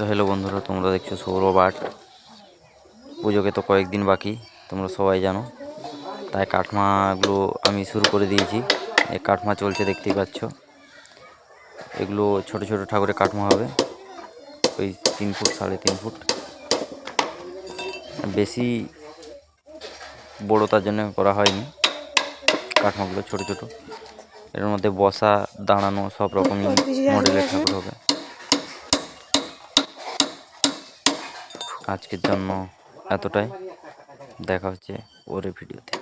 তো হ্যালো বন্ধুরা, তোমরা দেখছো সৌরভ আর্ট। পুজোকে তো কয়েকদিন বাকি, তোমরা সবাই জানো। তাই কাঠমাগুলো আমি শুরু করে দিয়েছি। এই কাঠমা চলছে, দেখতেই পাচ্ছ। এগুলো ছোট ছোট ঠাকুরের কাঠমা হবে, ওই 3 ফুট 3.5 ফুট। বেশি বড় তার জন্য করা হয়নি, কাঠমাগুলো ছোট ছোট। এর মধ্যে বসা, দাঁড়ানো সব রকমই মডেলের ঠাকুর হবে। আজকের জন্য এতটাই, দেখা হচ্ছে পরের ভিডিওতে।